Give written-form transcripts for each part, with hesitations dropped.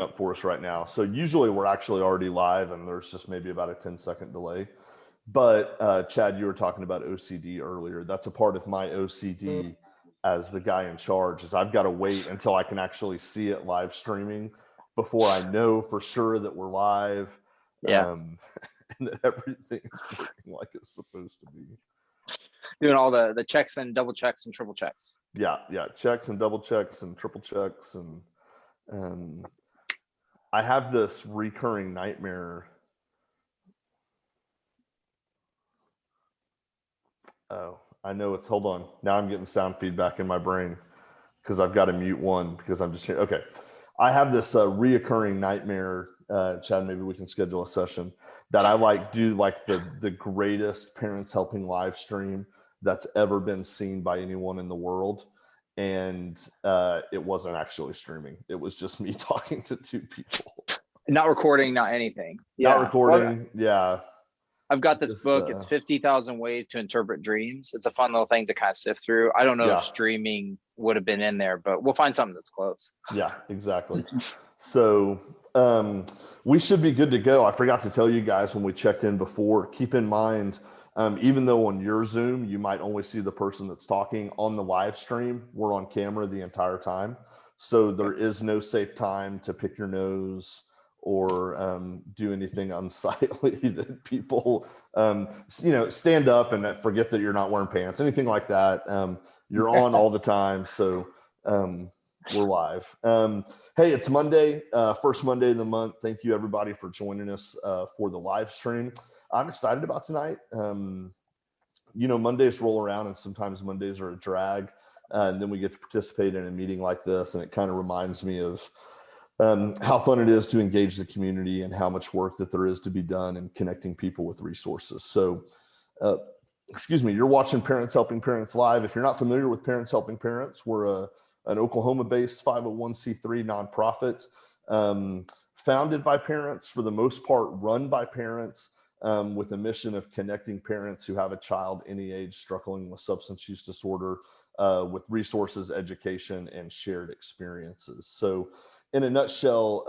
up for us right now. So usually we're actually already live and there's just maybe about a 10-second delay. But Chad, you were talking about OCD earlier. That's a part of my OCD as the guy in charge, is I've got to wait until I can actually see it live streaming before I know for sure that we're live, Yeah. and that everything is working like it's supposed to be. Doing all the checks and double checks and triple checks. Yeah, checks and double checks and triple checks, and I have this recurring nightmare. Oh, I know it's, hold on. Now I'm getting sound feedback in my brain because I've got to mute one because I'm just here. Okay. I have this reoccurring nightmare, Chad, maybe we can schedule a session that I do the greatest Parents Helping live stream that's ever been seen by anyone in the world. And it wasn't actually streaming. It was just me talking to two people. Not recording, not anything. Not recording. Yeah. I've got this book. It's 50,000 Ways to Interpret Dreams. It's a fun little thing to kind of sift through. I don't know if streaming would have been in there, but we'll find something that's close. Yeah, exactly. So we should be good to go. I forgot to tell you guys when we checked in before, keep in mind, even though on your Zoom, you might only see the person that's talking, on the live stream, we're on camera the entire time. So there is no safe time to pick your nose or do anything unsightly that people, stand up and forget that you're not wearing pants, anything like that. You're on all the time. So we're live. Hey, it's Monday, first Monday of the month. Thank you everybody for joining us for the live stream. I'm excited about tonight. Mondays roll around and sometimes Mondays are a drag. And then we get to participate in a meeting like this. And it kind of reminds me of how fun it is to engage the community and how much work that there is to be done in connecting people with resources. So, you're watching Parents Helping Parents Live. If you're not familiar with Parents Helping Parents, we're an Oklahoma-based 501c3 nonprofit, founded by parents, for the most part, run by parents, with a mission of connecting parents who have a child any age struggling with substance use disorder with resources, education, and shared experiences. So in a nutshell,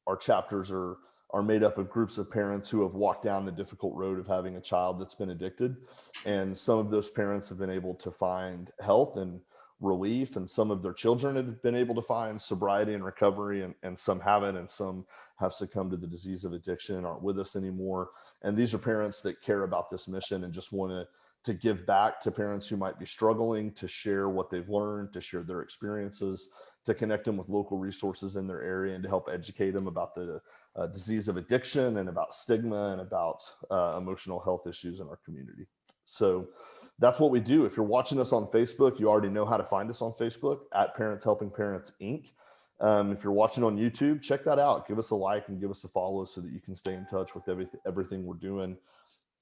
our chapters are made up of groups of parents who have walked down the difficult road of having a child that's been addicted. And some of those parents have been able to find health and relief, and some of their children have been able to find sobriety and recovery, and some haven't, and some have succumbed to the disease of addiction and aren't with us anymore. And these are parents that care about this mission and just want to give back to parents who might be struggling, to share what they've learned, to share their experiences, to connect them with local resources in their area, and to help educate them about the disease of addiction and about stigma and about emotional health issues in our community. So that's what we do. If you're watching us on Facebook, you already know how to find us on Facebook at Parents Helping Parents Inc. If you're watching on YouTube, check that out. Give us a like and give us a follow so that you can stay in touch with everything we're doing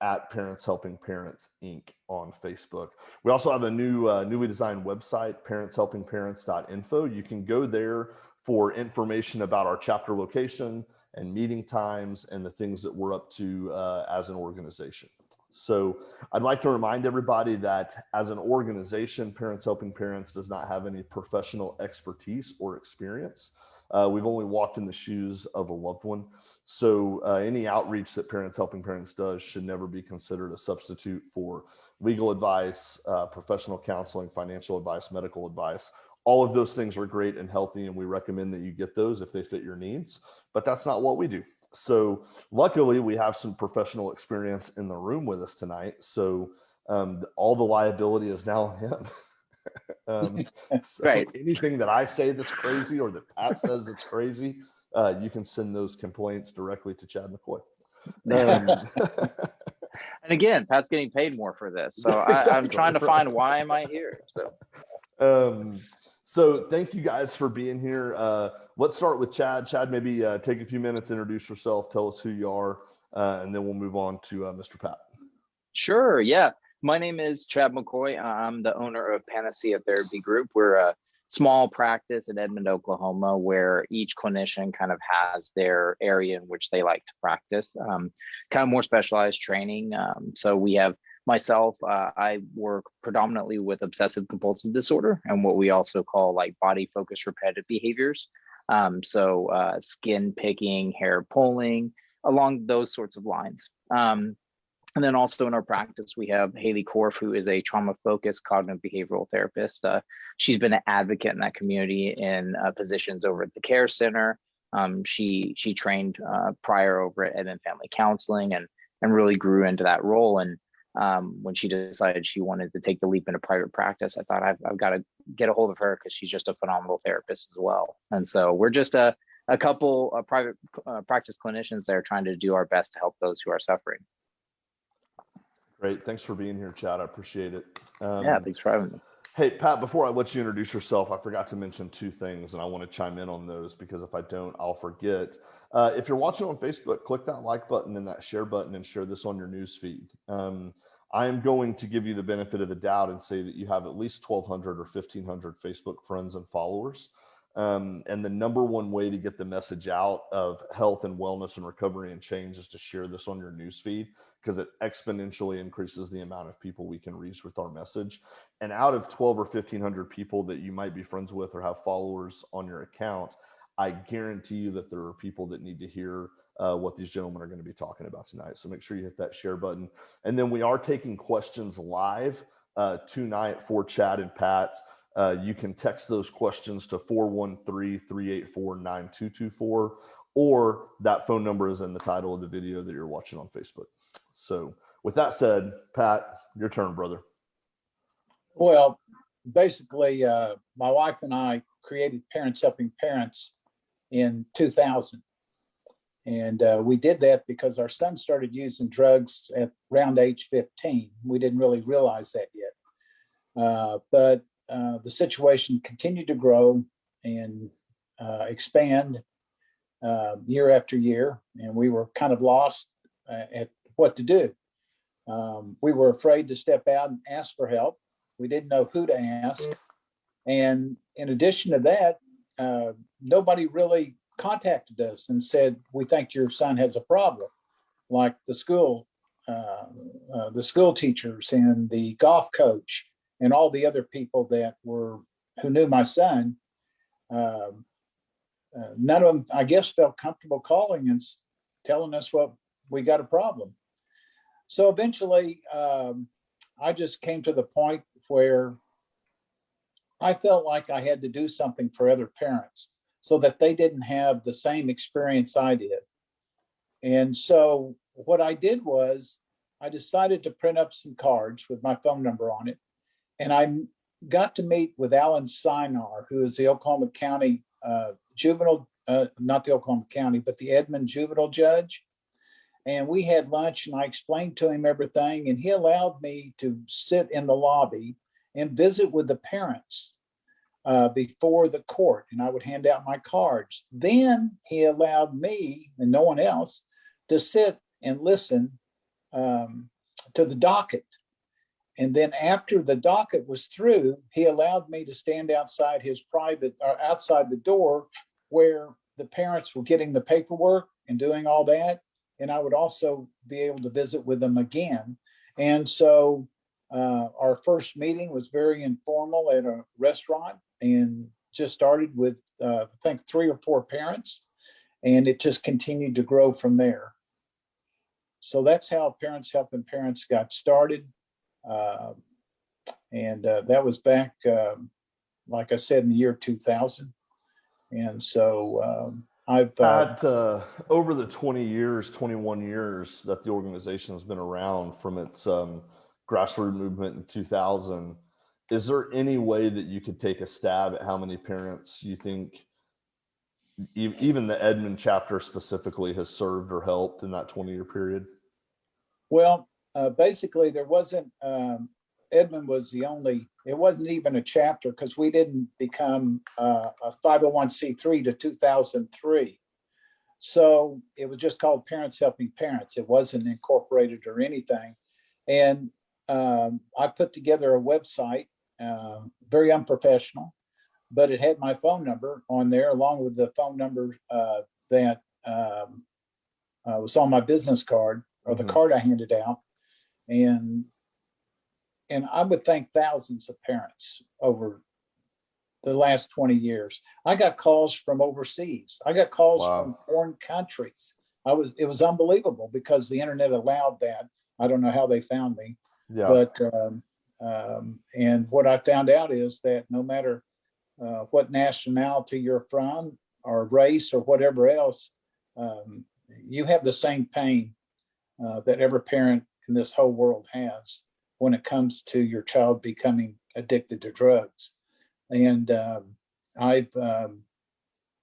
at Parents Helping Parents Inc. on Facebook. We also have a newly designed website, parentshelpingparents.info. You can go there for information about our chapter location and meeting times and the things that we're up to as an organization. So I'd like to remind everybody that as an organization, Parents Helping Parents does not have any professional expertise or experience. We've only walked in the shoes of a loved one. So any outreach that Parents Helping Parents does should never be considered a substitute for legal advice, professional counseling, financial advice, medical advice. All of those things are great and healthy, and we recommend that you get those if they fit your needs, but that's not what we do. So luckily we have some professional experience in the room with us tonight. So all the liability is now on him. So right. Anything that I say that's crazy or that Pat says that's crazy, you can send those complaints directly to Chad McCoy. And again, Pat's getting paid more for this. So exactly. I'm trying to find why am I here. So thank you guys for being here. Let's start with Chad. Chad, maybe take a few minutes, introduce yourself, tell us who you are, and then we'll move on to Mr. Pat. Sure. Yeah. My name is Chad McCoy. I'm the owner of Panacea Therapy Group. We're a small practice in Edmond, Oklahoma, where each clinician kind of has their area in which they like to practice, kind of more specialized training. So we have myself, I work predominantly with obsessive compulsive disorder and what we also call like body focused repetitive behaviors. Skin picking, hair pulling, along those sorts of lines. And then also in our practice, we have Haley Korf, who is a trauma-focused cognitive behavioral therapist. She's been an advocate in that community in positions over at the care center. She trained prior over at Edmond Family Counseling and really grew into that role. And when she decided she wanted to take the leap into private practice, I thought I've got to get a hold of her because she's just a phenomenal therapist as well. And so we're just a couple of private practice clinicians there trying to do our best to help those who are suffering. Great. Thanks for being here, Chad. I appreciate it. Yeah, thanks for having me. Hey, Pat, before I let you introduce yourself, I forgot to mention two things, and I want to chime in on those because if I don't, I'll forget. If you're watching on Facebook, click that like button and that share button and share this on your news feed. I am going to give you the benefit of the doubt and say that you have at least 1,200 or 1,500 Facebook friends and followers. And the number one way to get the message out of health and wellness and recovery and change is to share this on your news feed, because it exponentially increases the amount of people we can reach with our message. And out of 12 or 1,500 people that you might be friends with or have followers on your account, I guarantee you that there are people that need to hear what these gentlemen are going to be talking about tonight. So make sure you hit that share button. And then we are taking questions live tonight for Chad and Pat. You can text those questions to 413-384-9224, or that phone number is in the title of the video that you're watching on Facebook. So with that said, Pat, your turn, brother. Well, basically, my wife and I created Parents Helping Parents in 2000. And we did that because our son started using drugs at around age 15. We didn't really realize that yet. But the situation continued to grow and expand year after year. And we were kind of lost at what to do. We were afraid to step out and ask for help. We didn't know who to ask. And in addition to that, nobody really contacted us and said, we think your son has a problem, like the school teachers and the golf coach and all the other people who knew my son. None of them, I guess, felt comfortable calling and telling us what we got a problem. So eventually, I just came to the point where I felt like I had to do something for other parents so that they didn't have the same experience I did. And so what I did was I decided to print up some cards with my phone number on it. And I got to meet with Alan Sinar, who is the Oklahoma County juvenile, not the Oklahoma County, but the Edmond juvenile judge. And we had lunch and I explained to him everything, and he allowed me to sit in the lobby and visit with the parents before the court, and I would hand out my cards. Then he allowed me and no one else to sit and listen to the docket. And then after the docket was through, he allowed me to stand outside his outside the door where the parents were getting the paperwork and doing all that. And I would also be able to visit with them again. And so our first meeting was very informal at a restaurant and just started with, I think, 3 or 4 parents. And it just continued to grow from there. So that's how Parents Helping Parents got started. That was back, like I said, in the year 2000. And so I've over the 21 years that the organization has been around from its grassroots movement in 2000, is there any way that you could take a stab at how many parents you think even the Edmond chapter specifically has served or helped in that 20-year period? Well, basically there wasn't, Edmond was the only, it wasn't even a chapter because we didn't become a 501c3 to 2003. So it was just called Parents Helping Parents. It wasn't incorporated or anything. And I put together a website, very unprofessional, but it had my phone number on there along with the phone number that was on my business card or the card I handed out. And I would thank thousands of parents over the last 20 years. I got calls from overseas. I got calls Wow. from foreign countries. It was unbelievable because the internet allowed that. I don't know how they found me, Yeah. but and what I found out is that no matter what nationality you're from or race or whatever else, you have the same pain that every parent in this whole world has when it comes to your child becoming addicted to drugs. And I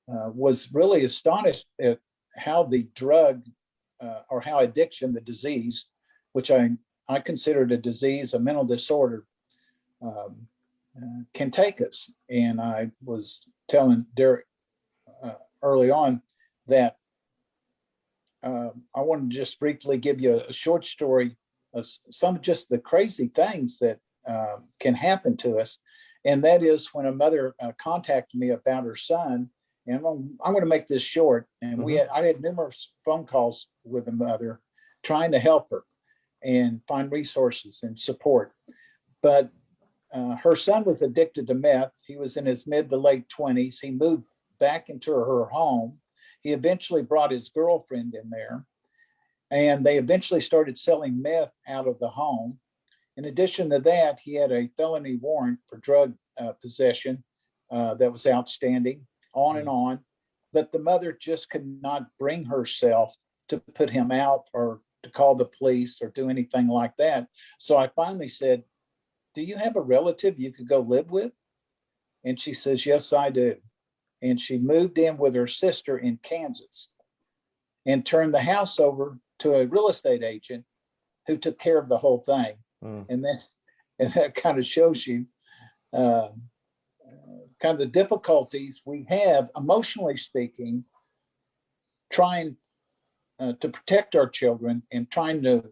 was really astonished at how the drug or how addiction, the disease, which I considered a disease, a mental disorder, can take us. And I was telling Derek early on that I wanted to just briefly give you a short story of some of just the crazy things that can happen to us. And that is when a mother contacted me about her son, and I'm going to make this short. And I had numerous phone calls with the mother trying to help her and find resources and support. But her son was addicted to meth. He was in his mid to late 20s. He moved back into her home. He eventually brought his girlfriend in there, and they eventually started selling meth out of the home. In addition to that, he had a felony warrant for drug possession that was outstanding, on and on. But the mother just could not bring herself to put him out or to call the police or do anything like that. So I finally said, "Do you have a relative you could go live with?" And she says, "Yes, I do." And she moved in with her sister in Kansas and turned the house over to a real estate agent who took care of the whole thing. And that kind of shows you kind of the difficulties we have, emotionally speaking, trying to protect our children and trying to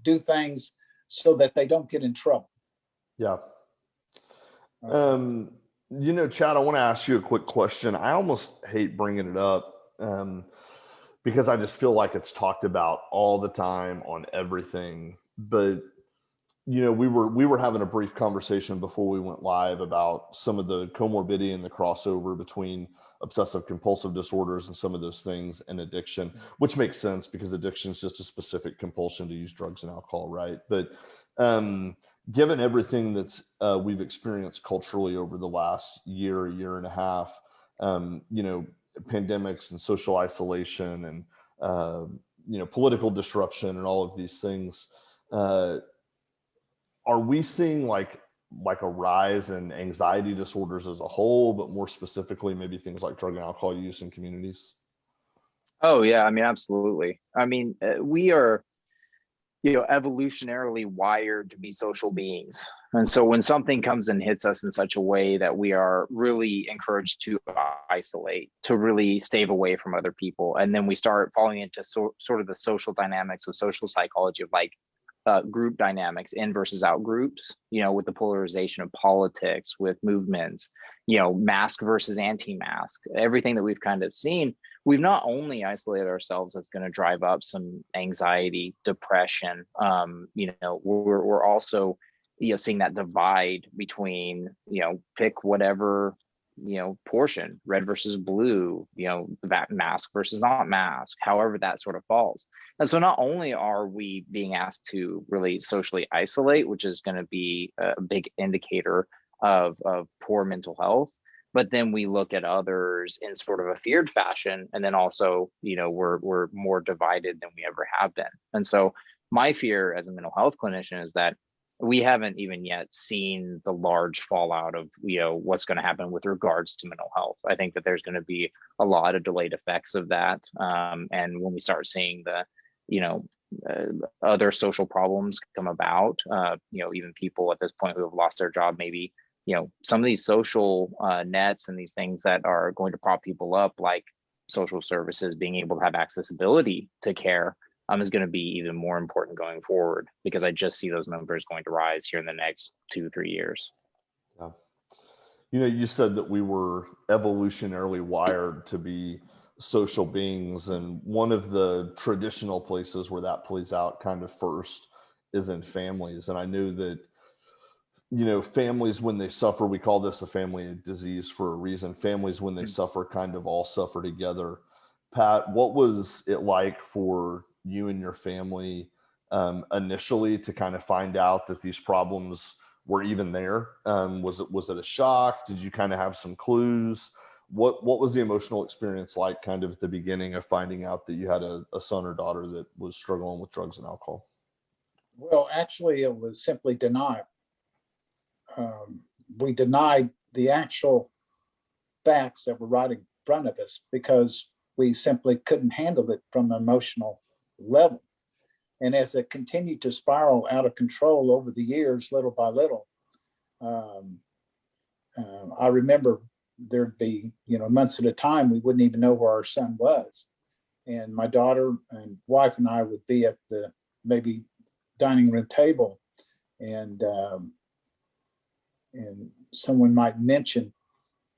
do things so that they don't get in trouble. Yeah. Chad, I want to ask you a quick question. I almost hate bringing it up because I just feel like it's talked about all the time on everything. But we were having a brief conversation before we went live about some of the comorbidity and the crossover between obsessive compulsive disorders and some of those things and addiction, which makes sense because addiction is just a specific compulsion to use drugs and alcohol, right? But given everything that's we've experienced culturally over the last year and a half, pandemics and social isolation and political disruption and all of these things, are we seeing like a rise in anxiety disorders as a whole, but more specifically, maybe things like drug and alcohol use in communities? Oh yeah, I mean, absolutely. I mean, we are, evolutionarily wired to be social beings. And so when something comes and hits us in such a way that we are really encouraged to isolate, to really stay away from other people, and then we start falling into sort of the social dynamics of social psychology of like group dynamics, in versus out groups, with the polarization of politics, with movements, mask versus anti-mask, everything that we've kind of seen, we've not only isolated ourselves, that's going to drive up some anxiety, depression. We're also, seeing that divide between, pick whatever, portion, red versus blue, that mask versus not mask, however that sort of falls. And so not only are we being asked to really socially isolate, which is going to be a big indicator of poor mental health, but then we look at others in sort of a feared fashion. And then also, we're more divided than we ever have been. And so my fear as a mental health clinician is that we haven't even yet seen the large fallout of, what's going to happen with regards to mental health. I think that there's going to be a lot of delayed effects of that. And when we start seeing the, other social problems come about, even people at this point who have lost their job, maybe, some of these social nets and these things that are going to prop people up, like social services, being able to have accessibility to care, is going to be even more important going forward, because I just see those numbers going to rise here in the next 2-3 years. Yeah. You said that we were evolutionarily wired to be social beings, and one of the traditional places where that plays out kind of first is in families. And I know that families when they suffer, we call this a family disease for a reason. Families when they suffer kind of all suffer together. Pat, what was it like for you and your family initially to kind of find out that these problems were even there? Was it a shock? Did you kind of have some clues? What was the emotional experience like kind of at the beginning of finding out that you had a son or daughter that was struggling with drugs and alcohol? Well, actually, it was simply denial. We denied the actual facts that were right in front of us because we simply couldn't handle it from an emotional level. And as it continued to spiral out of control over the years, little by little, I remember there'd be, months at a time, we wouldn't even know where our son was. And my daughter and wife and I would be at the maybe dining room table, and someone might mention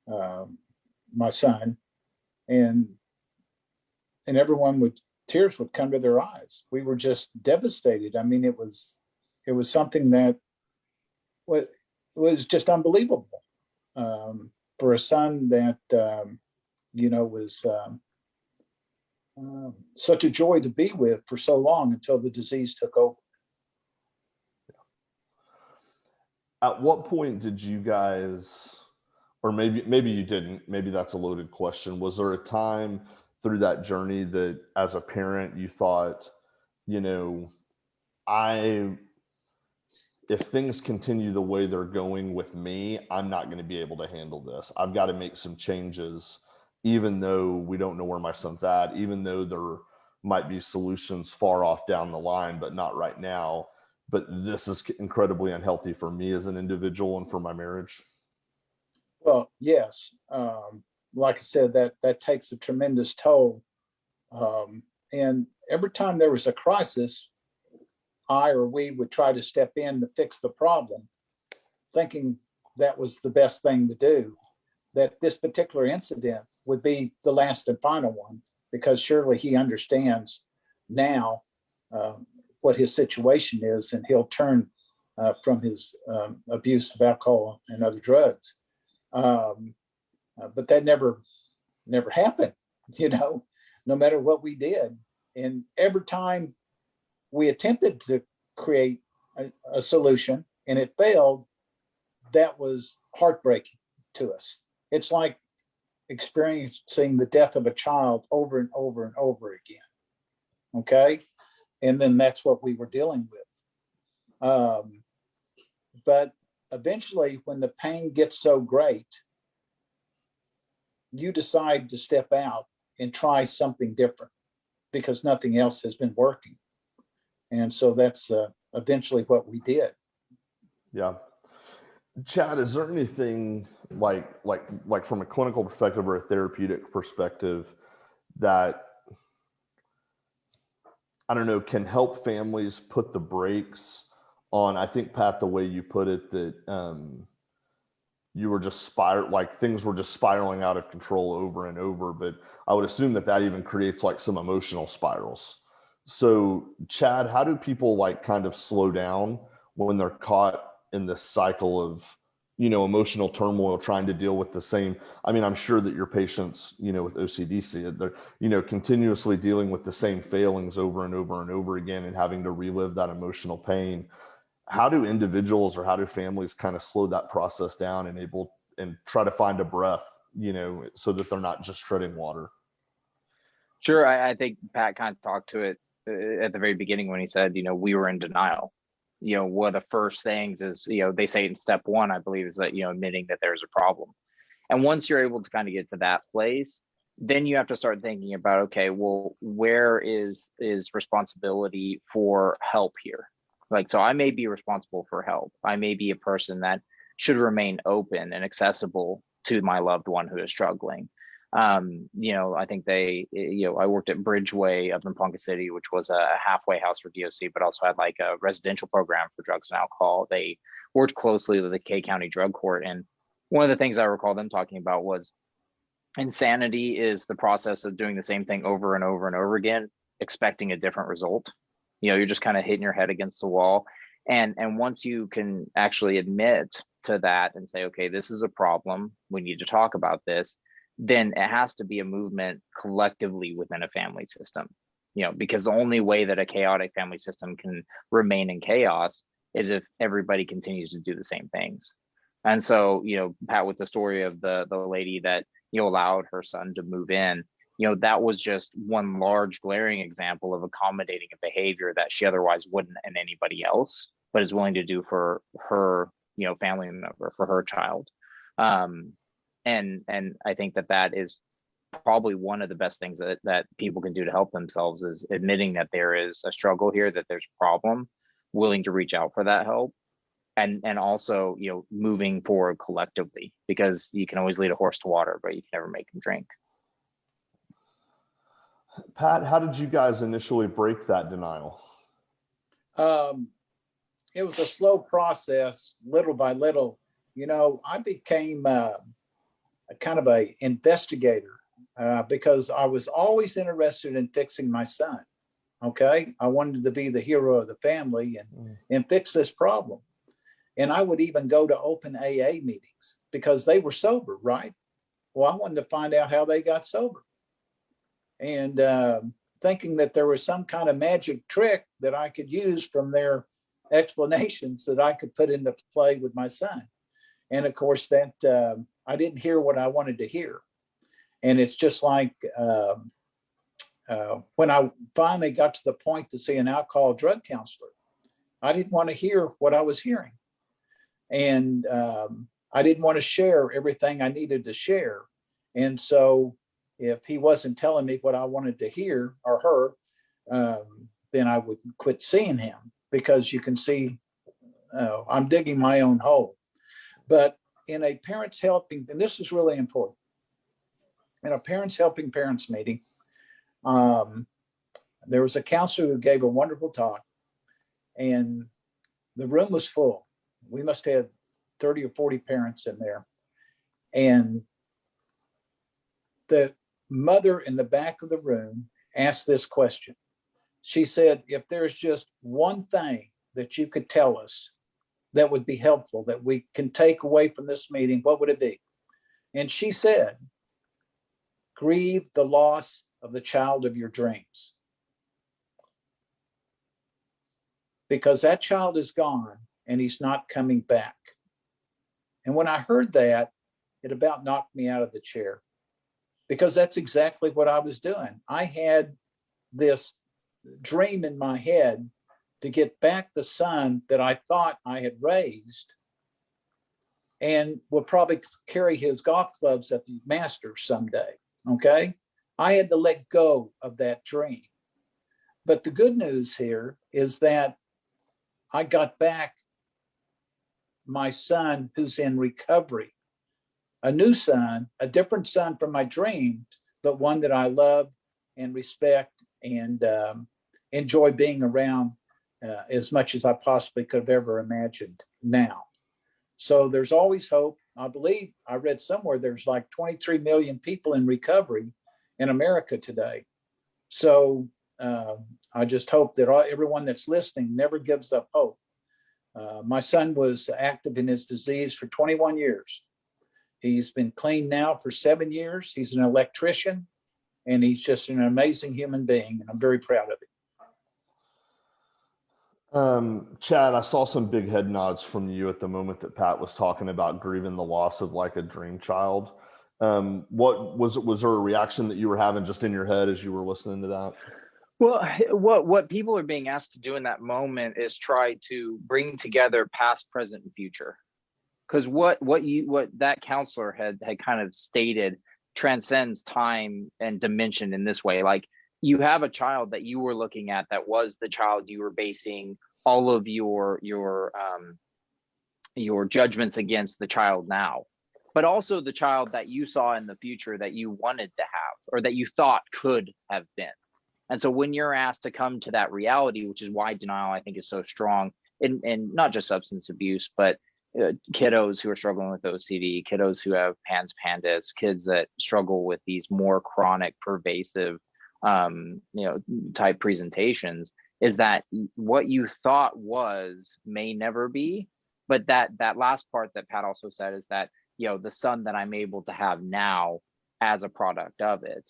my son, and tears would come to their eyes. We were just devastated. I mean, it was something that was just unbelievable for a son that was such a joy to be with for so long until the disease took over. At what point did you guys, or maybe you didn't, maybe that's a loaded question. Was there a time through that journey that as a parent you thought, if things continue the way they're going with me, I'm not going to be able to handle this. I've got to make some changes, even though we don't know where my son's at, even though there might be solutions far off down the line, but not right now. But this is incredibly unhealthy for me as an individual and for my marriage. Well, yes. Like I said, that takes a tremendous toll. And every time there was a crisis, we would try to step in to fix the problem, thinking that was the best thing to do, that this particular incident would be the last and final one, because surely he understands now what his situation is, and he'll turn from his abuse of alcohol and other drugs. But that never happened, no matter what we did. And every time we attempted to create a solution and it failed, that was heartbreaking to us. It's like experiencing the death of a child over and over and over again. Okay. And then that's what we were dealing with. But eventually, when the pain gets so great, you decide to step out and try something different because nothing else has been working. And so that's eventually what we did. Yeah. Chad, is there anything like from a clinical perspective or a therapeutic perspective that, I don't know, can help families put the brakes on? I think, Pat, the way you put it, that you were just things were just spiraling out of control over and over, but I would assume that even creates like some emotional spirals. So Chad, how do people kind of slow down when they're caught in this cycle of, emotional turmoil, trying to deal with the same? I mean, I'm sure that your patients, with OCD, they're, continuously dealing with the same failings over and over and over again and having to relive that emotional pain. How do individuals or how do families kind of slow that process down and try to find a breath, so that they're not just treading water? Sure. I think Pat kind of talked to it at the very beginning when he said, we were in denial. One of the first things is, they say in step one, I believe, is that, admitting that there's a problem. And once you're able to kind of get to that place, then you have to start thinking about, okay, well, where is responsibility for help here? So I may be responsible for help. I may be a person that should remain open and accessible to my loved one who is struggling. I think I worked at Bridgeway up in Ponca City, which was a halfway house for DOC, but also had like a residential program for drugs and alcohol. They worked closely with the K County Drug Court. And one of the things I recall them talking about was insanity is the process of doing the same thing over and over and over again, expecting a different result. You're just kind of hitting your head against the wall. And once you can actually admit to that and say, okay, this is a problem, we need to talk about this, then it has to be a movement collectively within a family system, because the only way that a chaotic family system can remain in chaos is if everybody continues to do the same things. And so, Pat, with the story of the lady that allowed her son to move in, that was just one large glaring example of accommodating a behavior that she otherwise wouldn't in anybody else, but is willing to do for her, family member, for her child. And I think that is probably one of the best things that people can do to help themselves, is admitting that there is a struggle here, that there's a problem, willing to reach out for that help, and also, moving forward collectively, because you can always lead a horse to water, but you can never make him drink. Pat, how did you guys initially break that denial? It was a slow process, little by little. I became a kind of a investigator because I was always interested in fixing my son. Okay, I wanted to be the hero of the family and fix this problem. And I would even go to open AA meetings because they were sober, right? Well, I wanted to find out how they got sober. And thinking that there was some kind of magic trick that I could use from their explanations that I could put into play with my son. And of course, that I didn't hear what I wanted to hear. And it's just like when I finally got to the point to see an alcohol drug counselor, I didn't want to hear what I was hearing. And I didn't want to share everything I needed to share. And so if he wasn't telling me what I wanted to hear or her, then I would quit seeing him, because you can see I'm digging my own hole. But in a Parents Helping, and this is really important, in a Parents Helping Parents meeting, there was a counselor who gave a wonderful talk, and the room was full. We must have 30 or 40 parents in there. And the mother in the back of the room asked this question. She said, if there's just one thing that you could tell us that would be helpful, that we can take away from this meeting, what would it be? And she said, grieve the loss of the child of your dreams. Because that child is gone and he's not coming back. And when I heard that, it about knocked me out of the chair, because that's exactly what I was doing. I had this dream in my head to get back the son that I thought I had raised and would probably carry his golf clubs at the Masters someday. Okay. I had to let go of that dream. But the good news here is that I got back my son who's in recovery, a new son, a different son from my dreams, but one that I love and respect and enjoy being around as much as I possibly could have ever imagined now. So there's always hope. I believe I read somewhere there's like 23 million people in recovery in America today. So I just hope that everyone that's listening never gives up hope. My son was active in his disease for 21 years. He's been clean now for 7 years. He's an electrician, and he's just an amazing human being, and I'm very proud of him. Chad, I saw some big head nods from you at the moment that Pat was talking about grieving the loss of like a dream child. What was there a reaction that you were having just in your head as you were listening to that? Well, what people are being asked to do in that moment is try to bring together past, present, and future. Because what that counselor had kind of stated transcends time and dimension in this way. Like, you have a child that you were looking at that was the child you were basing all of your judgments against the child now, but also the child that you saw in the future that you wanted to have, or that you thought could have been. And so when you're asked to come to that reality, which is why denial, I think, is so strong in not just substance abuse, but kiddos who are struggling with OCD, kiddos who have pandas, kids that struggle with these more chronic, pervasive, type presentations, is that what you thought was may never be. But that last part that Pat also said is that, the son that I'm able to have now as a product of it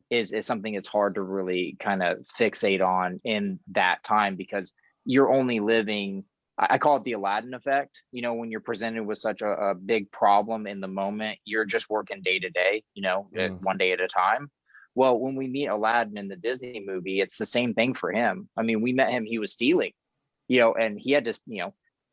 is something it's hard to really kind of fixate on in that time, because you're only living, I call it the Aladdin effect. When you're presented with such a big problem in the moment, you're just working day to day, one day at a time. Well, when we meet Aladdin in the Disney movie, it's the same thing for him. I mean, we met him, he was stealing, and he had to,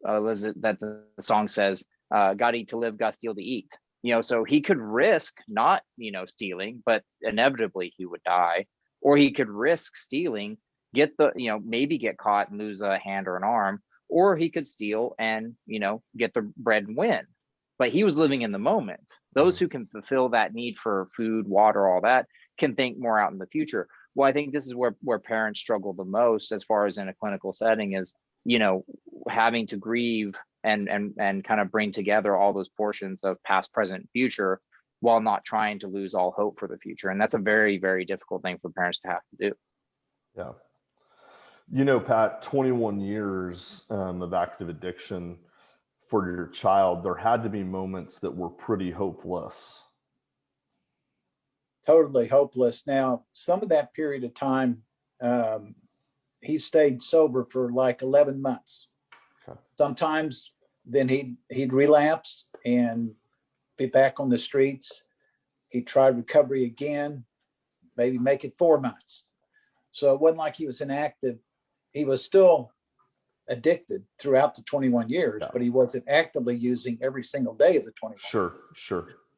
that the song says, gotta eat to live, gotta steal to eat. So he could risk not, stealing, but inevitably he would die. Or he could risk stealing, get the, maybe get caught and lose a hand or an arm, or he could steal and, get the bread and win. But he was living in the moment. Those who can fulfill that need for food, water, all that, can think more out in the future. Well, I think this is where parents struggle the most as far as in a clinical setting is, having to grieve and kind of bring together all those portions of past, present, future, while not trying to lose all hope for the future. And that's a very, very difficult thing for parents to have to do. Yeah. Pat, 21 years of active addiction for your child, there had to be moments that were pretty hopeless. Totally hopeless. Now, some of that period of time, he stayed sober for like 11 months. Okay. Sometimes then he'd relapse and be back on the streets. He'd try recovery again, maybe make it 4 months. So it wasn't like he was inactive. He was still addicted throughout the 21 years, but he wasn't actively using every single day of the 21. Sure.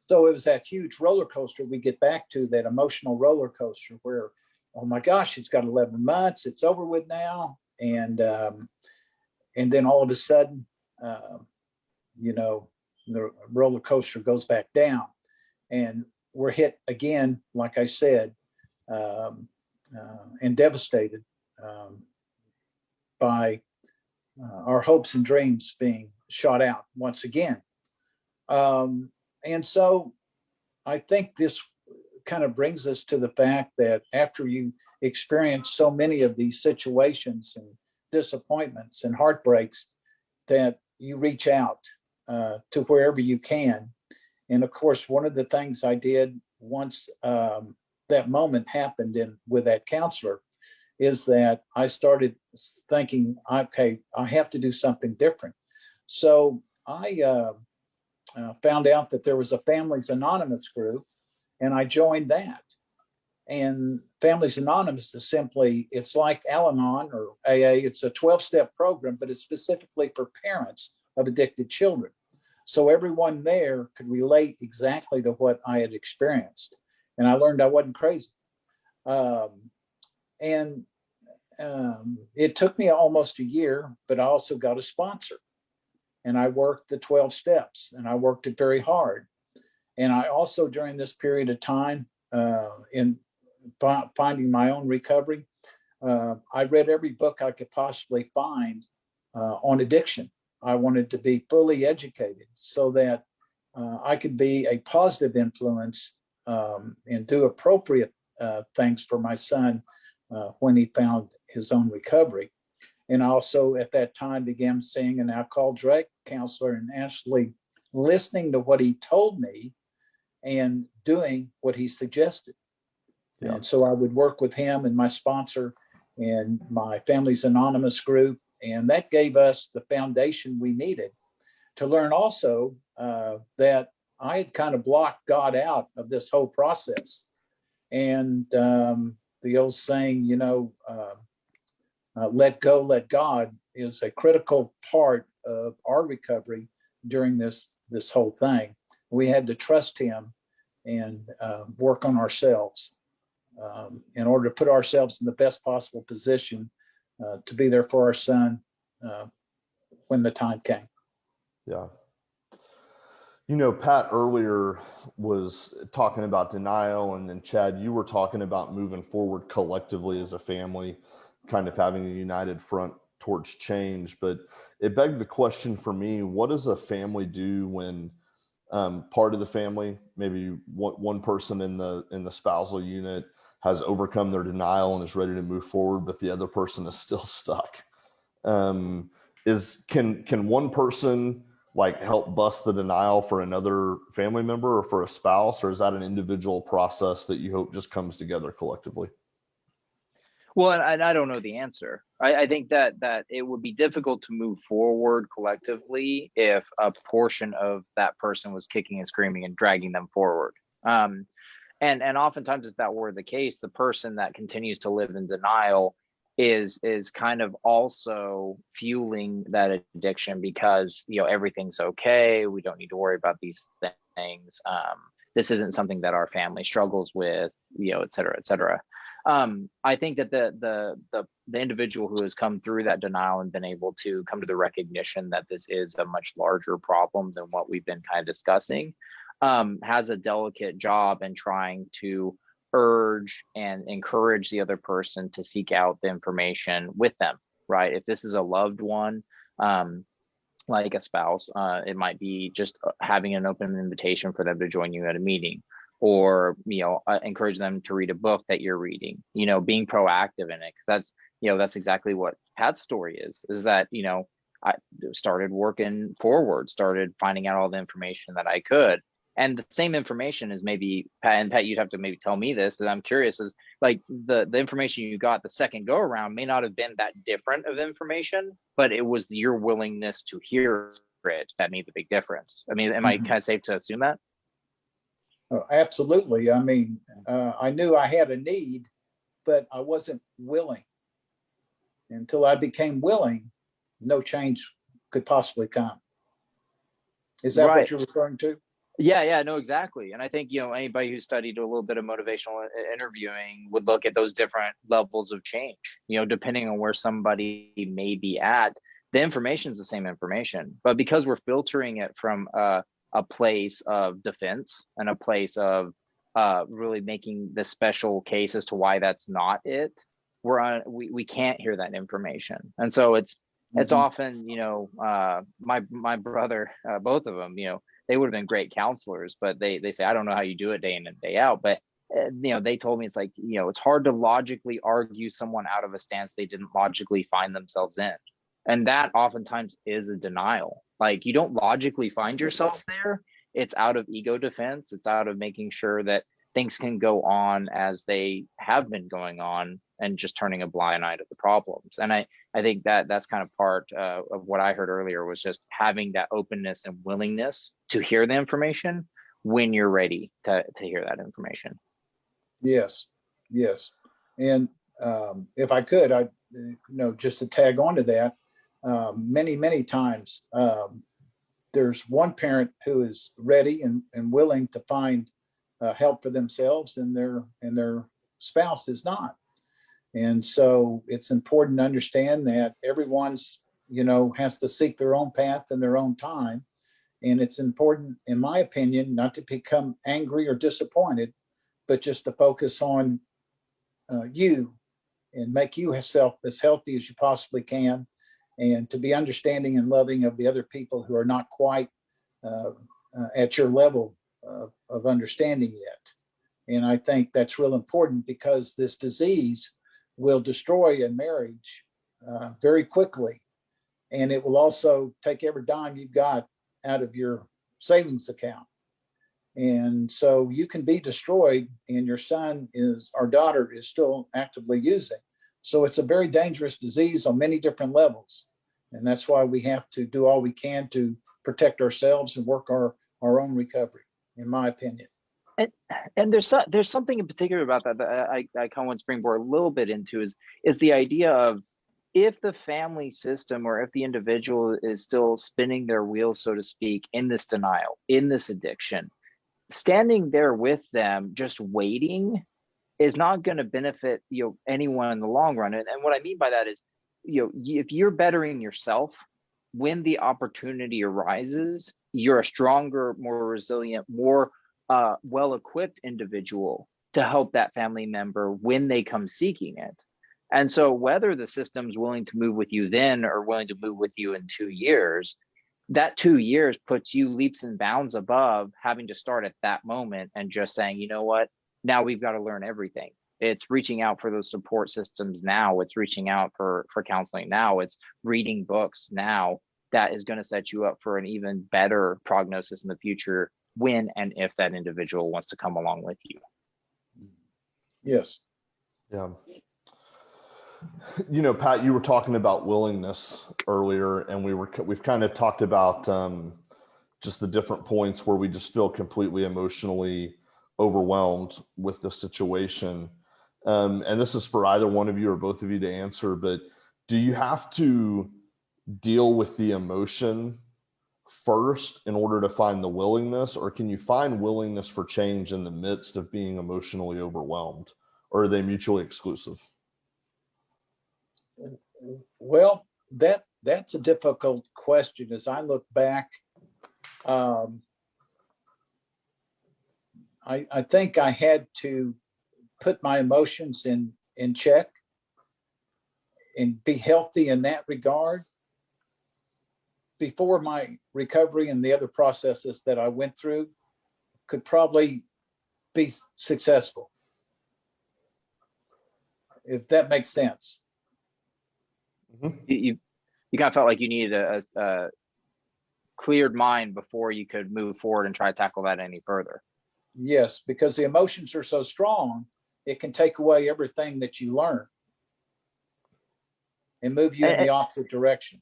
So it was that huge roller coaster we get back to, that emotional roller coaster where, oh my gosh, it's got 11 months, it's over with now. And then all of a sudden, the roller coaster goes back down and we're hit again, like I said, and devastated by our hopes and dreams being shot out once again. And so I think this kind of brings us to the fact that after you experience so many of these situations and disappointments and heartbreaks, that you reach out to wherever you can. And of course, one of the things I did once that moment happened with that counselor is that I started thinking, okay, I have to do something different. So I found out that there was a Families Anonymous group, and I joined that. And Families Anonymous is simply, it's like Al-Anon or AA. It's a 12-step program, but it's specifically for parents of addicted children. So everyone there could relate exactly to what I had experienced. And I learned I wasn't crazy. It took me almost a year, but I also got a sponsor. And I worked the 12 steps, and I worked it very hard. And I also, during this period of time, in finding my own recovery, I read every book I could possibly find on addiction. I wanted to be fully educated so that I could be a positive influence and do appropriate things for my son when he found his own recovery. And also at that time began seeing an alcohol drug counselor and actually listening to what he told me and doing what he suggested. Yeah. And so I would work with him and my sponsor and my Families Anonymous group. And that gave us the foundation we needed to learn also that I had kind of blocked God out of this whole process. And the old saying, let go, let God is a critical part of our recovery during this whole thing. We had to trust him and work on ourselves in order to put ourselves in the best possible position to be there for our son when the time came. Yeah. Pat earlier was talking about denial, and then Chad, you were talking about moving forward collectively as a family, kind of having a united front towards change. But it begged the question for me, what does a family do when part of the family, maybe one person in the spousal unit, has overcome their denial and is ready to move forward, but the other person is still stuck. Can one person like help bust the denial for another family member or for a spouse, or is that an individual process that you hope just comes together collectively? Well, and I don't know the answer. I think that it would be difficult to move forward collectively if a portion of that person was kicking and screaming and dragging them forward. And oftentimes, if that were the case, the person that continues to live in denial is kind of also fueling that addiction because, you know, everything's okay. We don't need to worry about these things. This isn't something that our family struggles with, you know, et cetera, et cetera. I think that the individual who has come through that denial and been able to come to the recognition that this is a much larger problem than what we've been kind of discussing, has a delicate job in trying to urge and encourage the other person to seek out the information with them, right? If this is a loved one, like a spouse, it might be just having an open invitation for them to join you at a meeting, or, you know, encourage them to read a book that you're reading, you know, being proactive in it. Cause that's, you know, that's exactly what Pat's story is that, you know, I started working forward, started finding out all the information that I could. And the same information is maybe, Pat, you'd have to maybe tell me this, and I'm curious, is like the information you got the second go around may not have been that different of information, but it was your willingness to hear it that made the big difference. I mean, am I kind of safe to assume that? Oh, absolutely. I mean, I knew I had a need, but I wasn't willing. Until I became willing, no change could possibly come. Is that Right. what you're referring to? Yeah, no, exactly. And I think, you know, anybody who studied a little bit of motivational interviewing would look at those different levels of change, you know, depending on where somebody may be at. The information is the same information, but because we're filtering it from a place of defense and a place of really making the special case as to why that's not it, we can't hear that information. And so it's often, you know, my brother, both of them, you know, they would have been great counselors, but they say, I don't know how you do it day in and day out. But, you know, they told me, it's like, you know, it's hard to logically argue someone out of a stance they didn't logically find themselves in. And that oftentimes is a denial. Like, you don't logically find yourself there. It's out of ego defense. It's out of making sure that things can go on as they have been going on and just turning a blind eye to the problems. And I think that that's kind of part of what I heard earlier, was just having that openness and willingness to hear the information when you're ready to hear that information. Yes. And if I could, I, you know, just to tag on to that, many times there's one parent who is ready and willing to find help for themselves, and their spouse is not. And so it's important to understand that everyone's, you know, has to seek their own path in their own time. And it's important, in my opinion, not to become angry or disappointed, but just to focus on you and make you yourself as healthy as you possibly can, and to be understanding and loving of the other people who are not quite at your level of understanding yet. And I think that's real important, because this disease will destroy a marriage very quickly. And it will also take every dime you've got out of your savings account. And so you can be destroyed, and your son or daughter is still actively using. So it's a very dangerous disease on many different levels. And that's why we have to do all we can to protect ourselves and work our own recovery, in my opinion. And there's something in particular about that I kind of want to springboard a little bit into, is the idea of, if the family system, or if the individual is still spinning their wheels, so to speak, in this denial, in this addiction, standing there with them, just waiting, is not going to benefit, you know, anyone in the long run. And what I mean by that is, you know, if you're bettering yourself, when the opportunity arises, you're a stronger, more resilient, more well-equipped individual to help that family member when they come seeking it. And so whether the system's willing to move with you then, or willing to move with you in 2 years, that 2 years puts you leaps and bounds above having to start at that moment and just saying, you know what, now we've got to learn everything. It's reaching out for those support systems now. It's reaching out for counseling now. It's reading books now that is going to set you up for an even better prognosis in the future when and if that individual wants to come along with you. Yes. Yeah. You know, Pat, you were talking about willingness earlier, and we've kind of talked about just the different points where we just feel completely emotionally overwhelmed with the situation. And this is for either one of you or both of you to answer, but do you have to deal with the emotion first in order to find the willingness, or can you find willingness for change in the midst of being emotionally overwhelmed, or are they mutually exclusive? Well, that's a difficult question. As I look back, I think I had to put my emotions in check and be healthy in that regard before my recovery and the other processes that I went through could probably be successful, if that makes sense. You kind of felt like you needed a cleared mind before you could move forward and try to tackle that any further. Yes, because the emotions are so strong, it can take away everything that you learn and move you in the opposite direction.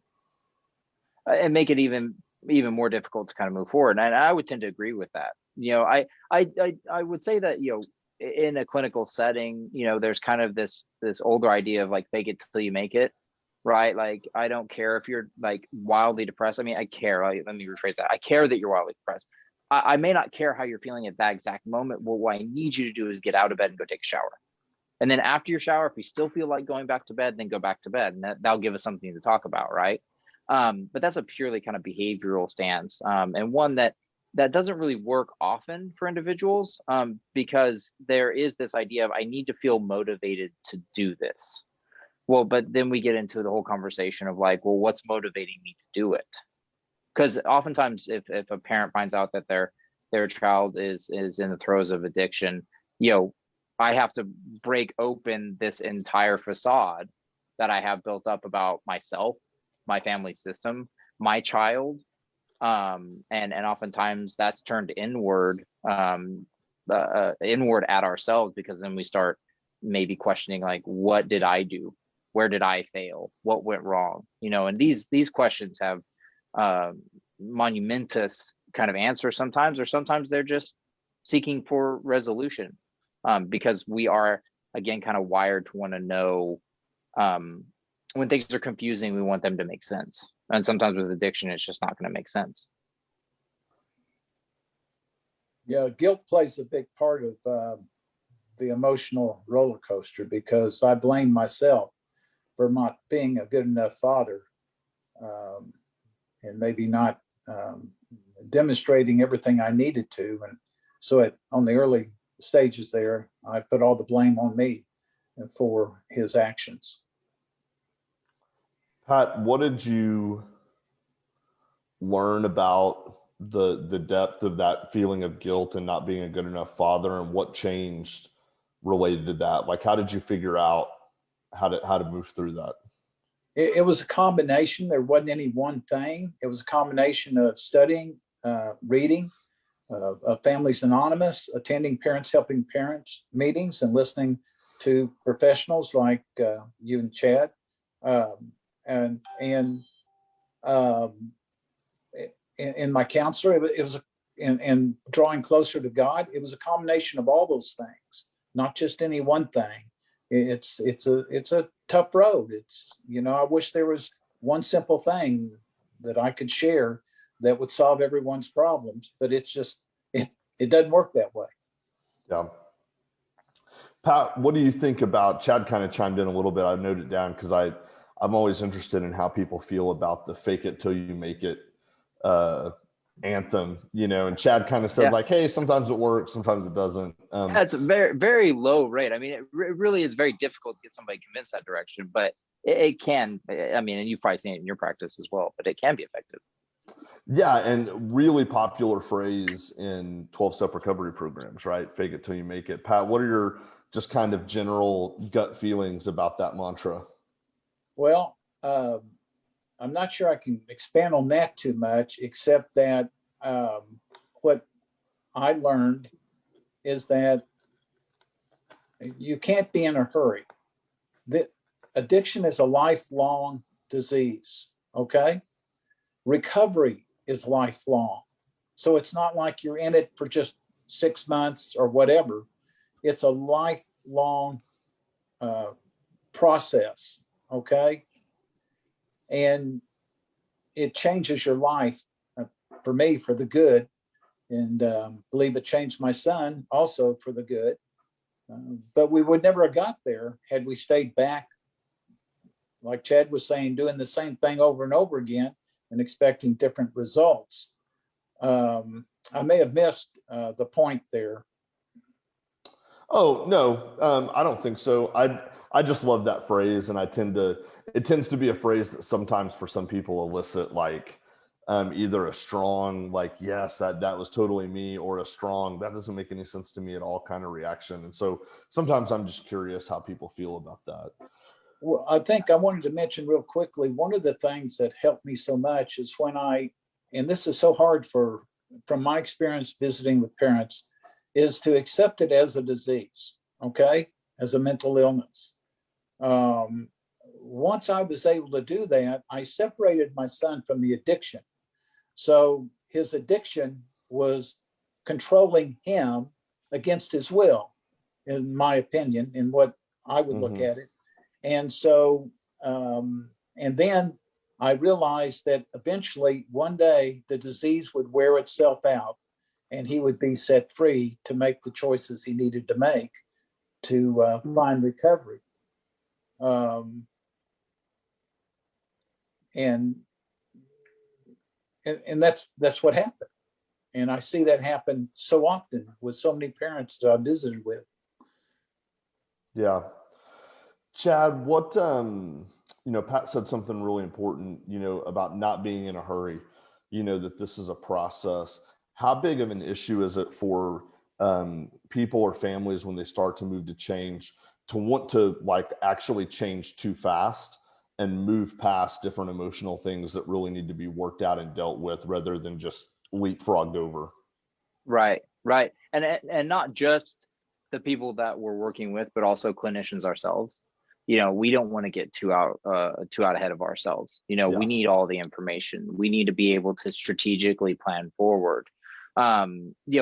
And make it even more difficult to kind of move forward. And I would tend to agree with that. You know, I would say that, you know, in a clinical setting, you know, there's kind of this older idea of like, fake it till you make it, right? Like, I don't care if you're like wildly depressed. I mean, I care. Let me rephrase that. I care that you're wildly depressed. I may not care how you're feeling at that exact moment. Well, what I need you to do is get out of bed and go take a shower. And then after your shower, if you still feel like going back to bed, then go back to bed, and that'll give us something to talk about, right? But that's a purely kind of behavioral stance, and one that doesn't really work often for individuals, because there is this idea of I need to feel motivated to do this. Well, but then we get into the whole conversation of like, well, what's motivating me to do it? Because oftentimes if a parent finds out that their child is in the throes of addiction, you know, I have to break open this entire facade that I have built up about myself, my family system, my child, and oftentimes that's turned inward, inward at ourselves, because then we start maybe questioning like, what did I do? Where did I fail? What went wrong? You know, and these questions have monumentous kind of answers sometimes, or sometimes they're just seeking for resolution, because we are, again, kind of wired to want to know, when things are confusing, we want them to make sense. And sometimes with addiction, it's just not going to make sense. Yeah, guilt plays a big part of the emotional roller coaster, because I blame myself for not being a good enough father, and maybe not demonstrating everything I needed to. And so on the early stages there, I put all the blame on me for his actions. Pat, what did you learn about the depth of that feeling of guilt and not being a good enough father, and what changed related to that? Like, how did you figure out how to move through that? It was a combination. There wasn't any one thing. It was a combination of studying, reading, Families Anonymous, attending Parents Helping Parents meetings, and listening to professionals like you and Chad, and in my counselor. It was and drawing closer to God. It was a combination of all those things, not just any one thing. It's a tough road. It's, you know, I wish there was one simple thing that I could share that would solve everyone's problems, but it's just, it doesn't work that way. Yeah. Pat, what do you think about, Chad kind of chimed in a little bit. I noted it down because I'm always interested in how people feel about the fake it till you make it anthem, you know, and Chad kind of said, like, hey, sometimes it works, sometimes it doesn't. That's a very, very low rate. I mean, it really is very difficult to get somebody convinced that direction, but it can, I mean, and you've probably seen it in your practice as well, but it can be effective. Yeah, and really popular phrase in 12-step recovery programs, right? Fake it till you make it. Pat, what are your just kind of general gut feelings about that mantra? Well, I'm not sure I can expand on that too much, except that what I learned is that you can't be in a hurry. The addiction is a lifelong disease, okay? Recovery is lifelong. So it's not like you're in it for just 6 months or whatever. It's a lifelong process, okay? And it changes your life, for me, for the good. And believe it changed my son also for the good. But we would never have got there had we stayed back, like Chad was saying, doing the same thing over and over again and expecting different results. I may have missed the point there. Oh, no, I don't think so. I just love that phrase, and it tends to be a phrase that sometimes for some people elicit like either a strong, like, yes, that was totally me, or a strong, that doesn't make any sense to me at all kind of reaction. And so sometimes I'm just curious how people feel about that. Well, I think I wanted to mention real quickly, one of the things that helped me so much is when and this is so hard from my experience visiting with parents, is to accept it as a disease, okay, as a mental illness. Once I was able to do that, I separated my son from the addiction. So his addiction was controlling him against his will, in my opinion, in what I would look at it. And so, and then I realized that eventually one day the disease would wear itself out and he would be set free to make the choices he needed to make to find recovery. And that's what happened. And I see that happen so often with so many parents that I visited with. Yeah. Chad, what, Pat said something really important, about not being in a hurry, that this is a process. How big of an issue is it for people or families when they start to move to change, to want to like actually change too fast and move past different emotional things that really need to be worked out and dealt with rather than just leapfrogged over? Right. And not just the people that we're working with, but also clinicians ourselves. We don't want to get too out ahead of ourselves. We need all the information. We need to be able to strategically plan forward.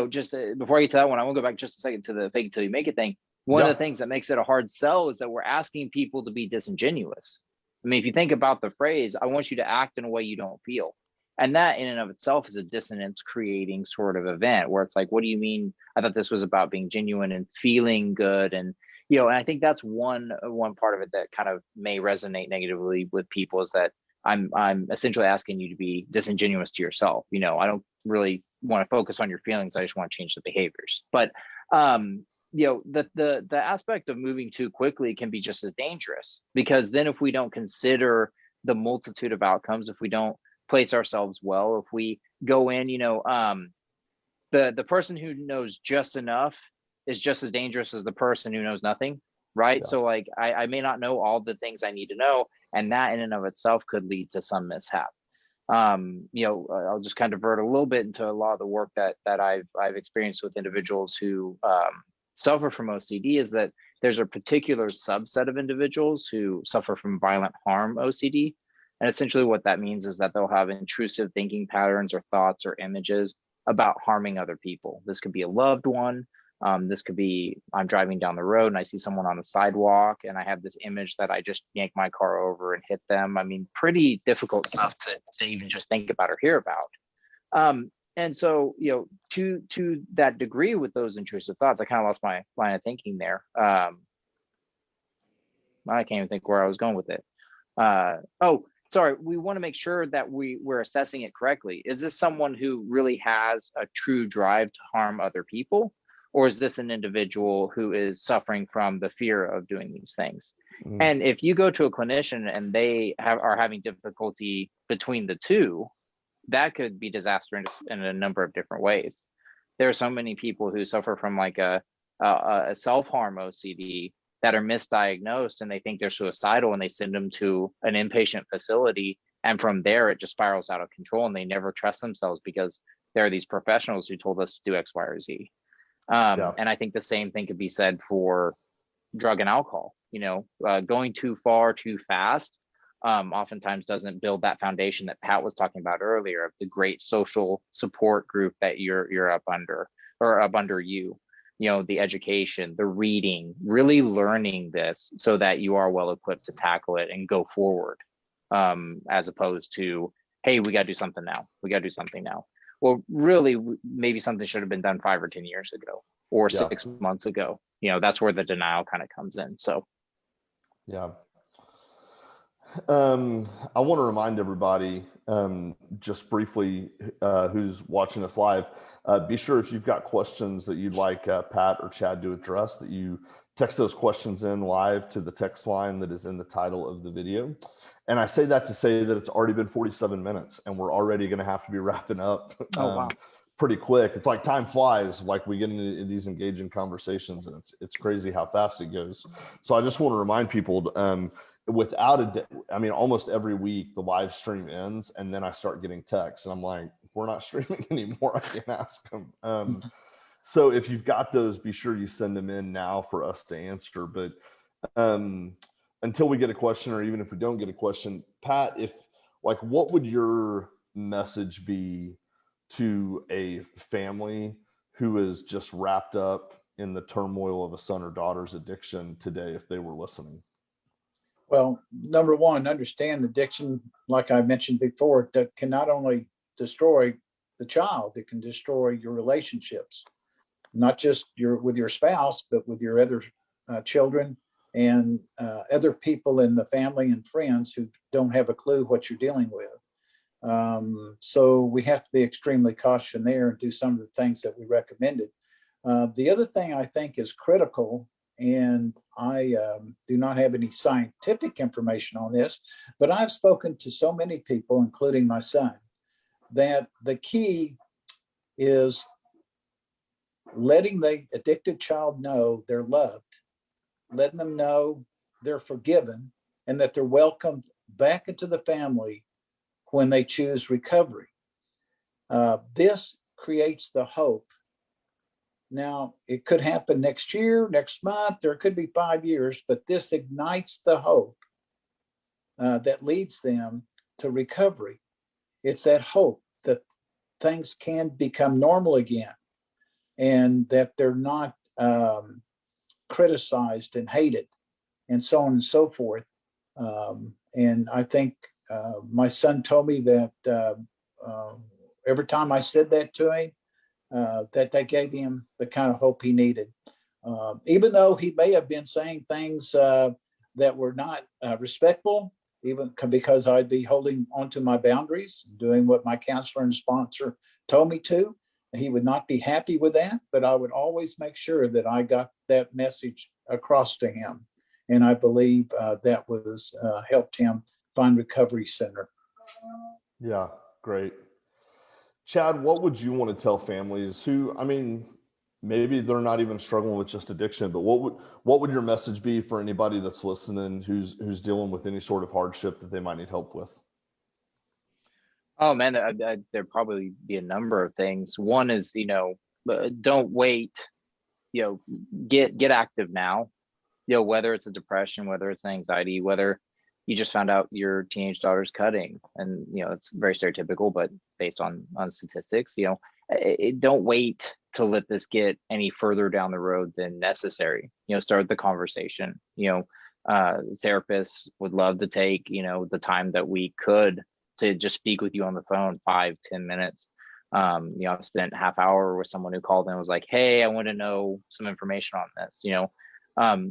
Just before I get to that one, I want to go back just a second to the fake it till you make it thing. One of the things that makes it a hard sell is that we're asking people to be disingenuous. I mean, if you think about the phrase, I want you to act in a way you don't feel. And that in and of itself is a dissonance creating sort of event where it's like, what do you mean? I thought this was about being genuine and feeling good. And, and I think that's one part of it that kind of may resonate negatively with people, is that I'm essentially asking you to be disingenuous to yourself. I don't really want to focus on your feelings. I just want to change the behaviors. But, the aspect of moving too quickly can be just as dangerous, because then if we don't consider the multitude of outcomes, if we don't place ourselves well, if we go in, the person who knows just enough is just as dangerous as the person who knows nothing, right? So like I may not know all the things I need to know, and that in and of itself could lead to some mishap. I'll just kind of divert a little bit into a lot of the work that I've experienced with individuals who suffer from OCD, is that there's a particular subset of individuals who suffer from violent harm OCD. And essentially what that means is that they'll have intrusive thinking patterns or thoughts or images about harming other people. This could be a loved one. This could be, I'm driving down the road and I see someone on the sidewalk and I have this image that I just yank my car over and hit them. I mean, pretty difficult stuff to even just think about or hear about. And so, to that degree with those intrusive thoughts, I kind of lost my line of thinking there. I can't even think where I was going with it. Sorry, we want to make sure that we're assessing it correctly. Is this someone who really has a true drive to harm other people? Or is this an individual who is suffering from the fear of doing these things? Mm-hmm. And if you go to a clinician and they are having difficulty between the two, that could be disastrous in a number of different ways. There are so many people who suffer from like a a self-harm OCD that are misdiagnosed and they think they're suicidal, and they send them to an inpatient facility, and from there it just spirals out of control, and they never trust themselves because there are these professionals who told us to do X, Y, or Z. And I think the same thing could be said for drug and alcohol. Going too far too fast oftentimes doesn't build that foundation that Pat was talking about earlier, of the great social support group that you're up under, or up under you. The education, the reading, really learning this so that you are well equipped to tackle it and go forward, as opposed to, hey, we got to do something now. We got to do something now. Well, really, maybe something should have been done 5 or 10 years ago, or 6 months ago. That's where the denial kind of comes in. So, yeah. I want to remind everybody, just briefly, who's watching us live, be sure if you've got questions that you'd like Pat or Chad to address, that you text those questions in live to the text line that is in the title of the video. And I say that to say that it's already been 47 minutes and we're already going to have to be wrapping up pretty quick. It's like time flies, like we get into these engaging conversations, and it's crazy how fast it goes. So I just want to remind people, almost every week the live stream ends and then I start getting texts and I'm like, we're not streaming anymore. I can't ask them. So if you've got those, be sure you send them in now for us to answer. But until we get a question, or even if we don't get a question, Pat, what would your message be to a family who is just wrapped up in the turmoil of a son or daughter's addiction today, if they were listening? Well, number one, understand addiction, like I mentioned before, that can not only destroy the child, it can destroy your relationships, not just with your spouse, but with your other children and other people in the family and friends who don't have a clue what you're dealing with. So we have to be extremely cautious there and do some of the things that we recommended. The other thing I think is critical, and I do not have any scientific information on this, but I've spoken to so many people, including my son, that the key is letting the addicted child know they're loved, letting them know they're forgiven, and that they're welcomed back into the family when they choose recovery. This creates the hope. Now, it could happen next year, next month, or it could be 5 years, but this ignites the hope that leads them to recovery. It's that hope that things can become normal again, and that they're not criticized and hated, and so on and so forth. And I think my son told me that every time I said that to him, that gave him the kind of hope he needed. Even though he may have been saying things that were not respectful, even because I'd be holding onto my boundaries, doing what my counselor and sponsor told me to. He would not be happy with that, but I would always make sure that I got that message across to him. And I believe that was helped him find recovery center. Yeah, great. Chad, what would you want to tell families who, maybe they're not even struggling with just addiction, but what would your message be for anybody that's listening who's dealing with any sort of hardship that they might need help with? Oh man, there'd probably be a number of things. One is, don't wait, get active now, whether it's a depression, whether it's anxiety, whether you just found out your teenage daughter's cutting, and, it's very stereotypical, but based on statistics, don't wait to let this get any further down the road than necessary. Start the conversation. Therapists would love to take, the time that we could to just speak with you on the phone, 5-10 minutes. I've spent half hour with someone who called in and was like, hey, I want to know some information on this.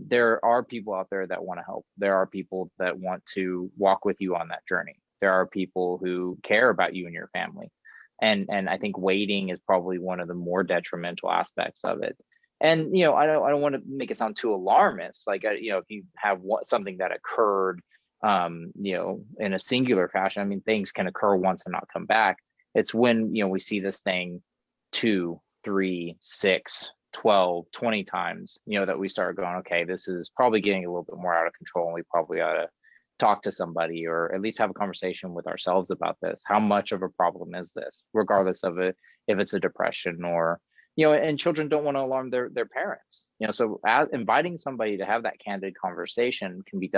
There are people out there that want to help. There are people that want to walk with you on that journey. There are people who care about you and your family. And I think waiting is probably one of the more detrimental aspects of it. And, I don't want to make it sound too alarmist. Like, if you have something that occurred, in a singular fashion, things can occur once and not come back. It's when, we see this thing 2, 3, 6, 12, 20 times, that we start going, okay, this is probably getting a little bit more out of control, and we probably ought to talk to somebody, or at least have a conversation with ourselves about this. How much of a problem is this, regardless of it, if it's a depression or, and children don't want to alarm their parents, so inviting somebody to have that candid conversation can be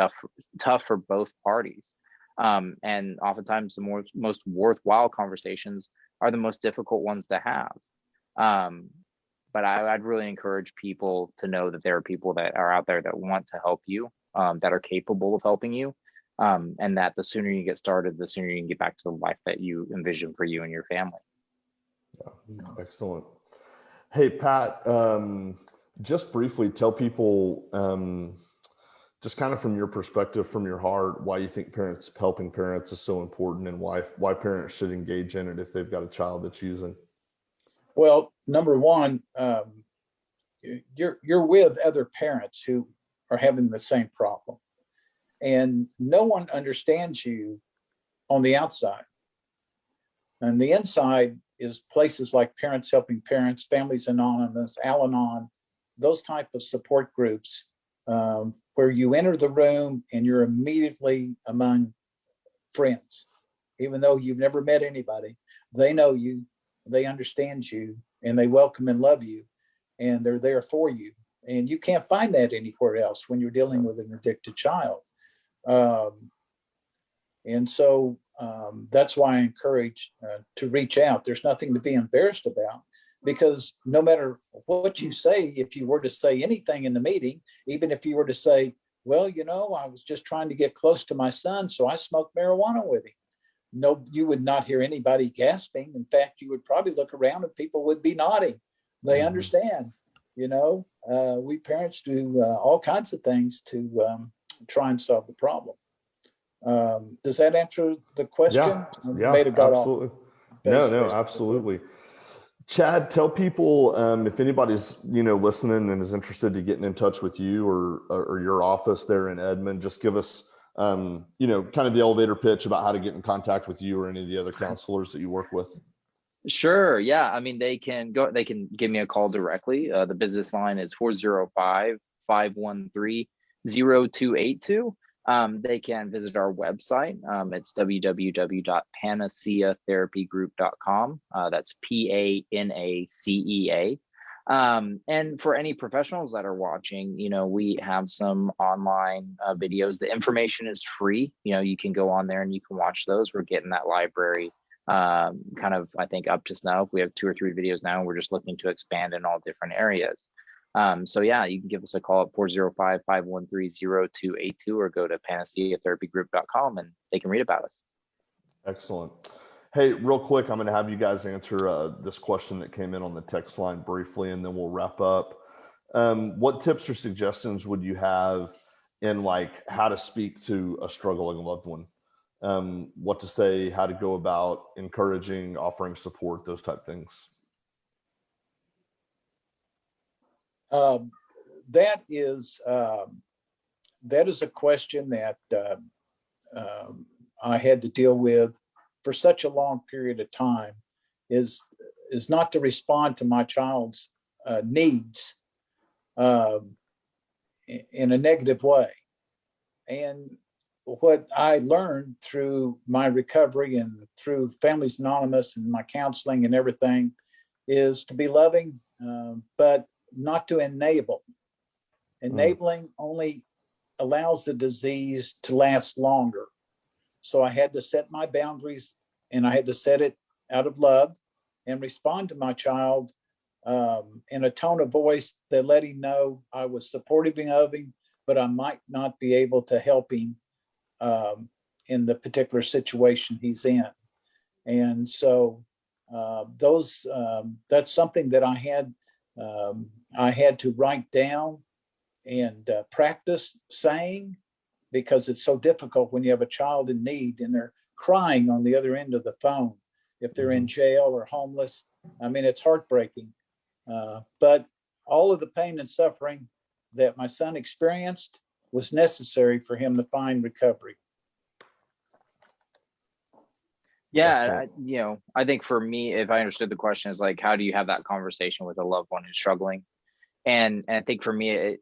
tough for both parties. And oftentimes the most worthwhile conversations are the most difficult ones to have. But I'd really encourage people to know that there are people that are out there that want to help you, that are capable of helping you, and that the sooner you get started, the sooner you can get back to the life that you envision for you and your family. Yeah, excellent. Hey, Pat, just briefly tell people, just kind of from your perspective, from your heart, why you think helping parents is so important, and why parents should engage in it if they've got a child that's using. Well, number one, you're with other parents who are having the same problem, and no one understands you on the outside. And the inside is places like Parents Helping Parents, Families Anonymous, Al-Anon, those type of support groups, where you enter the room and you're immediately among friends. Even though you've never met anybody, they know you, they understand you, and they welcome and love you, and they're there for you. And you can't find that anywhere else when you're dealing with an addicted child. And so that's why I encourage to reach out. There's nothing to be embarrassed about, because no matter what you say, if you were to say anything in the meeting, even if you were to say, well, I was just trying to get close to my son, so I smoked marijuana with him. No, you would not hear anybody gasping. In fact, you would probably look around and people would be nodding. They understand. We parents do all kinds of things to try and solve the problem. Does that answer the question? Yeah, absolutely. No, absolutely. Chad, tell people, if anybody's listening and is interested to getting in touch with you or your office there in Edmond, just give us kind of the elevator pitch about how to get in contact with you or any of the other counselors that you work with. Sure. Yeah. I mean, they can give me a call directly. The business line is 405-513-0282. They can visit our website. It's www.panaceatherapygroup.com. That's PANACEA. And for any professionals that are watching, we have some online videos. The information is free. You can go on there and you can watch those. We're getting that library kind of, I think, up to snuff. We have 2 or 3 videos now, and we're just looking to expand in all different areas. So yeah, you can give us a call at 405-513-0282 or go to panaceatherapygroup.com and they can read about us. Excellent. Hey, real quick, I'm going to have you guys answer this question that came in on the text line briefly, and then we'll wrap up. What tips or suggestions would you have in how to speak to a struggling loved one? What to say, how to go about encouraging, offering support, those type things. That is a question that I had to deal with for such a long period of time, is not to respond to my child's needs in a negative way. And what I learned through my recovery and through Families Anonymous and my counseling and everything is to be loving, but not to enable. Enabling only allows the disease to last longer. So I had to set my boundaries, and I had to set it out of love and respond to my child in a tone of voice that let him know I was supportive of him, but I might not be able to help him in the particular situation he's in. And so that's something that I had to write down and practice saying, because it's so difficult when you have a child in need and they're crying on the other end of the phone. If they're in jail or homeless, I mean, it's heartbreaking. But all of the pain and suffering that my son experienced was necessary for him to find recovery. Yeah, I think for me, if I understood the question, is how do you have that conversation with a loved one who's struggling? And I think for me,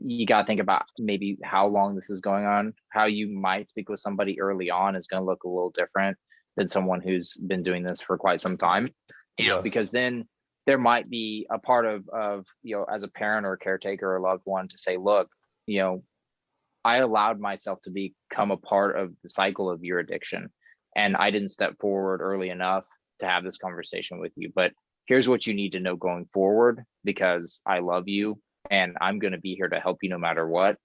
you got to think about maybe how long this is going on. How you might speak with somebody early on is going to look a little different than someone who's been doing this for quite some time. You know, because then there might be a part of, you know, as a parent or a caretaker or a loved one to say, look, you know, I allowed myself to become a part of the cycle of your addiction, and I didn't step forward early enough to have this conversation with you. But here's what you need to know going forward, because I love you and I'm going to be here to help you no matter what.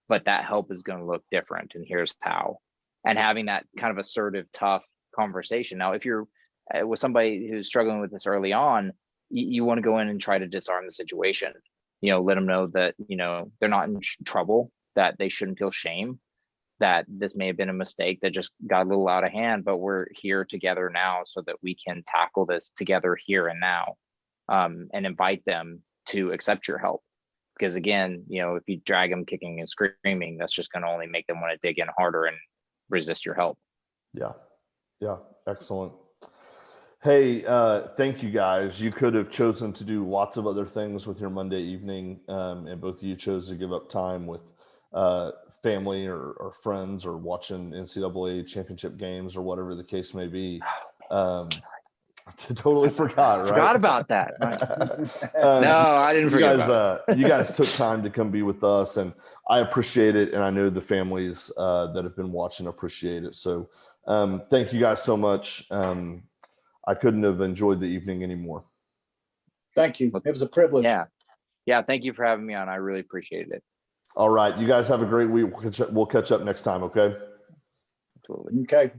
But that help is going to look different, and here's how. And having that kind of assertive, tough conversation. Now, if you're with somebody who's struggling with this early on, you want to go in and try to disarm the situation. You know, let them know that, you know, they're not in trouble, that they shouldn't feel shame, that this may have been a mistake that just got a little out of hand, but we're here together now so that we can tackle this together here and now, and invite them to accept your help. Because again, you know, if you drag them kicking and screaming, that's just going to only make them want to dig in harder and resist your help. Yeah. Yeah. Excellent. Hey, thank you guys. You could have chosen to do lots of other things with your Monday evening, and both of you chose to give up time with family or friends or watching NCAA championship games or whatever the case may be. Totally forgot, right? Forgot about that. No, I didn't forget about it. You guys took time to come be with us, and I appreciate it, and I know the families that have been watching appreciate it. So thank you guys so much. I couldn't have enjoyed the evening anymore. Thank you. It was a privilege. Yeah. Thank you for having me on. I really appreciated it. All right. You guys have a great week. We'll catch up next time. Okay. Absolutely. Okay.